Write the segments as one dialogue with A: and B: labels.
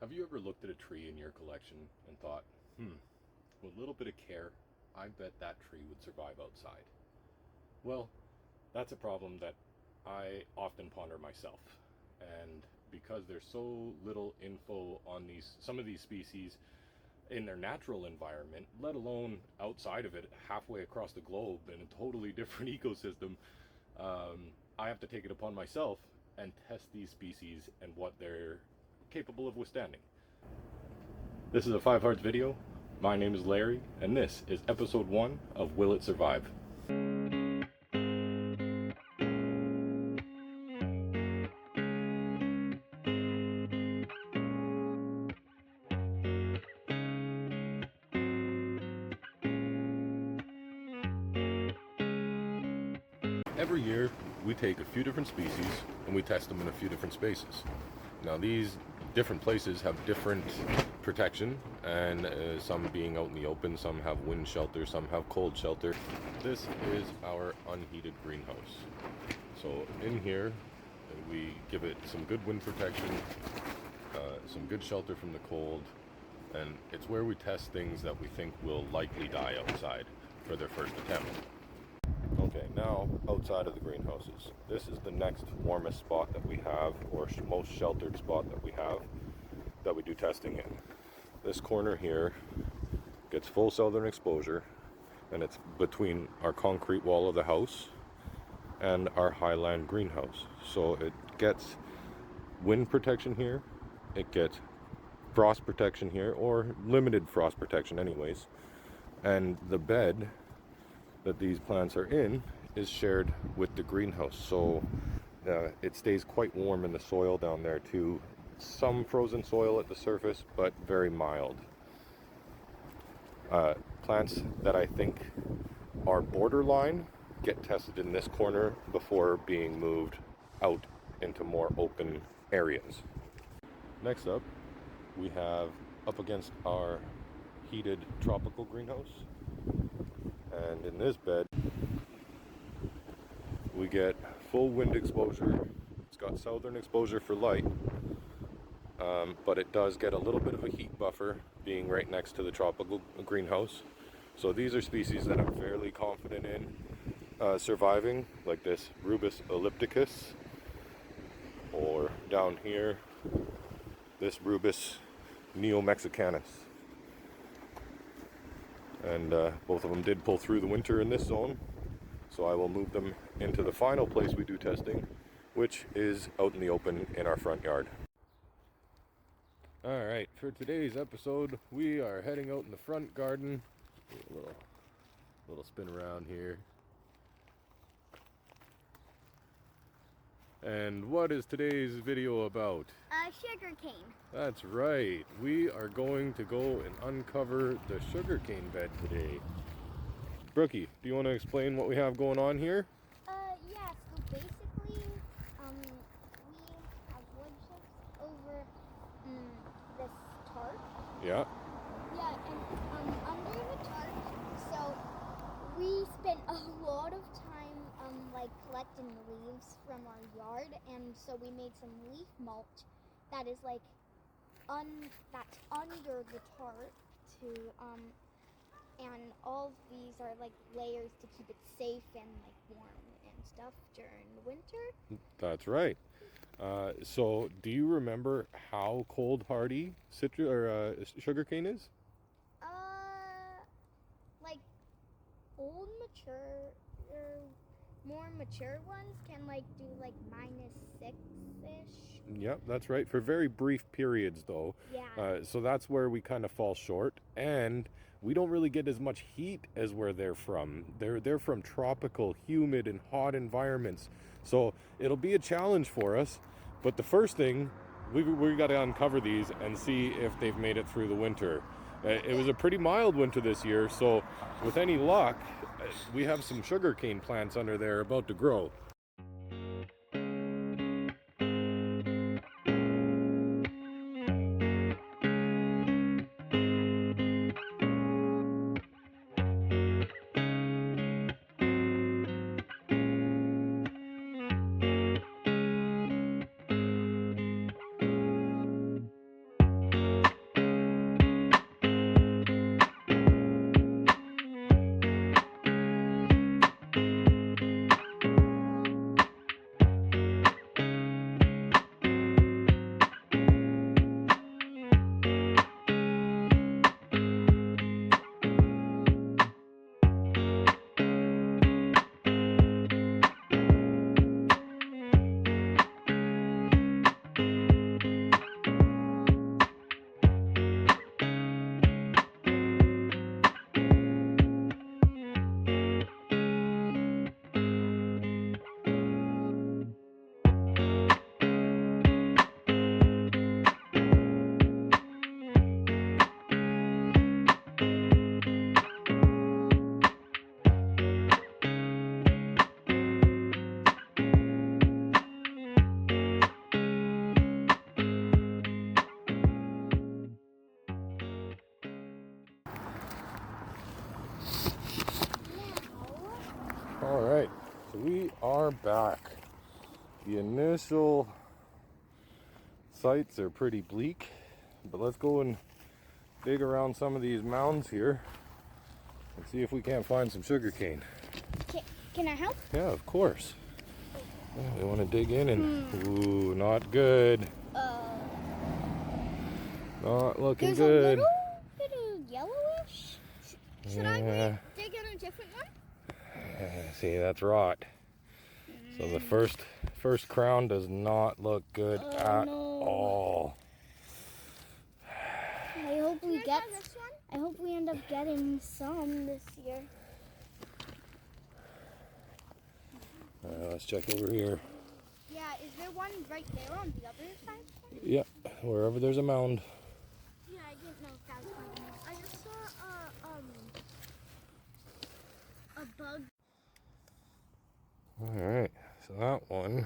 A: Have you ever looked at a tree in your collection and thought, with a little bit of care, I bet that tree would survive outside? Well, that's a problem that I often ponder myself. And because there's so little info on some of these species in their natural environment, let alone outside of it, halfway across the globe in a totally different ecosystem, I have to take it upon myself and test these species and what they're capable of withstanding. This is a 5 Hearts video. My name is Larry, and this is episode 1 of Will It Survive? Every year, we take a few different species and we test them in a few different spaces. Now, these different places have different protection, and some being out in the open, some have wind shelter, some have cold shelter. This is our unheated greenhouse. So in here, we give it some good wind protection, some good shelter from the cold, and it's where we test things that we think will likely die outside for their first attempt. Okay, now outside of the greenhouses. This is the next warmest spot that we have, or most sheltered spot that we have, that we do testing in. This corner here gets full southern exposure, and it's between our concrete wall of the house and our highland greenhouse. So it gets wind protection here, it gets frost protection here, or limited frost protection anyways, and the bed that these plants are in is shared with the greenhouse, so it stays quite warm in the soil down there too. Some frozen soil at the surface, but very mild. Plants that I think are borderline get tested in this corner before being moved out into more open areas. Next up, we have up against our heated tropical greenhouse. And in this bed, we get full wind exposure. It's got southern exposure for light, but it does get a little bit of a heat buffer being right next to the tropical greenhouse. So these are species that I'm fairly confident in surviving, like this Rubus ellipticus, or down here, this Rubus neomexicanus. And both of them did pull through the winter in this zone, so I will move them into the final place we do testing, which is out in the open in our front yard. Alright, for today's episode, we are heading out in the front garden. A little spin around here. And what is today's video about?
B: Sugarcane.
A: That's right. We are going to go and uncover the sugarcane bed today. Brookie, do you want to explain what we have going on here?
B: Yeah, so basically, we have wood chips over this tarp.
A: Yeah.
B: Yeah, and under the tarp, so we spent a lot of time collecting leaves from our yard, and so we made some leaf mulch that is that's under the tarp to and all of these are like layers to keep it safe and warm and stuff during the winter.
A: That's right. So do you remember how cold hardy sugarcane is?
B: Like old mature more mature ones can do -6-ish.
A: Yep, that's right. For very brief periods though.
B: Yeah.
A: So that's where we kind of fall short, and we don't really get as much heat as where they're from. They're from tropical, humid, and hot environments. So it'll be a challenge for us. But the first thing, we got to uncover these and see if they've made it through the winter. It was a pretty mild winter this year, so with any luck, we have some sugarcane plants under there about to grow. are back. The initial sites are pretty bleak, but let's go and dig around some of these mounds here and see if we can't find some sugarcane.
B: Can I help?
A: Yeah, of course. We want to dig in and ooh, not good. Not looking
B: There's
A: good.
B: a little bit of yellowish. Should I dig in a different one?
A: See, that's rot. So the first crown does not look good at all.
B: I hope we get this one. I hope we end up getting some this year.
A: Let's check over here.
B: Yeah, is there one right there on the other side?
A: Yeah, wherever there's a mound.
B: Yeah, I didn't know if that was finding it. I just saw a bug.
A: Alright, so that one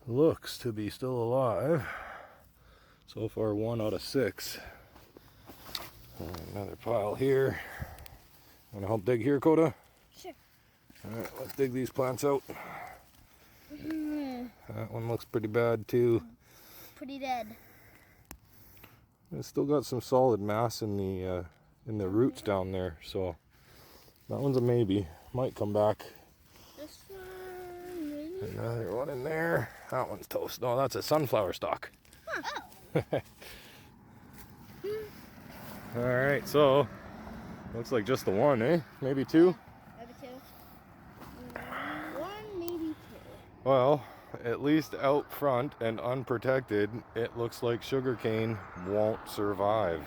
A: looks to be still alive. So far 1 out of 6. Another pile here. Want to help dig here, Coda?
B: Sure.
A: Alright, let's dig these plants out. That one looks pretty bad too.
B: Pretty dead.
A: It's still got some solid mass in the roots down there, so that one's a maybe. Might come back.
B: This one, maybe?
A: Another one in there. That one's toast. No, that's a sunflower stalk.
B: Huh. Oh.
A: Alright, so looks like just the one, eh? Maybe 2?
B: Maybe 2. One, maybe 2.
A: Well, at least out front and unprotected, it looks like sugarcane won't survive.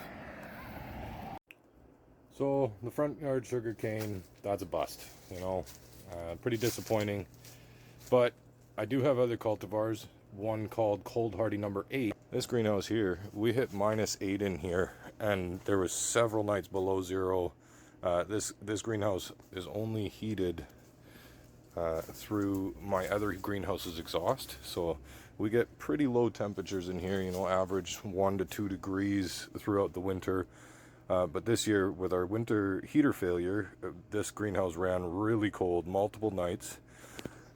A: So the front yard sugarcane, that's a bust, you know. Pretty disappointing. But I do have other cultivars, one called Cold Hardy number 8. This greenhouse here, we hit -8 in here, and there was several nights below 0. This greenhouse is only heated through my other greenhouse's exhaust, so we get pretty low temperatures in here, you know, average 1 to 2 degrees throughout the winter. But this year, with our winter heater failure, this greenhouse ran really cold multiple nights,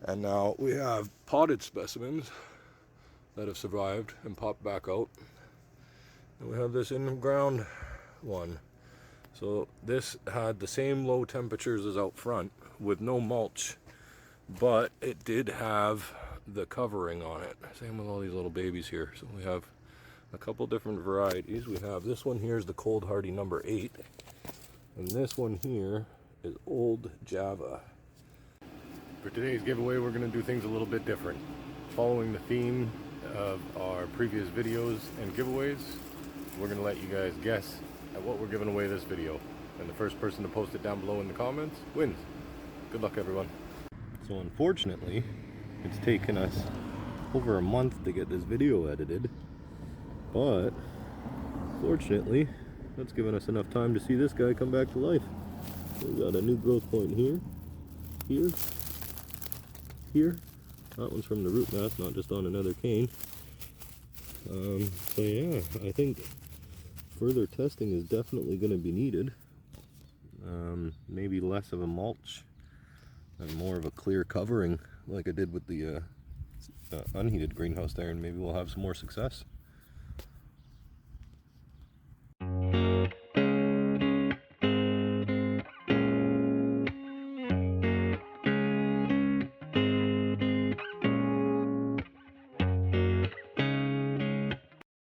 A: and now we have potted specimens that have survived and popped back out, and we have this in-ground one. So this had the same low temperatures as out front with no mulch, but it did have the covering on it. Same with all these little babies here. So we have a couple different varieties. We have this one here is the Cold Hardy number 8, and this one here is Old Java. For today's giveaway, we're going to do things a little bit different. Following the theme of our previous videos and giveaways, we're going to let you guys guess at what we're giving away this video. And the first person to post it down below in the comments wins. Good luck, everyone. So unfortunately, it's taken us over a month to get this video edited, but fortunately, that's given us enough time to see this guy come back to life. So we've got a new growth point here, here, here. That one's from the root mass, not just on another cane. So yeah, I think further testing is definitely going to be needed. Maybe less of a mulch and more of a clear covering like I did with the unheated greenhouse there, and maybe we'll have some more success.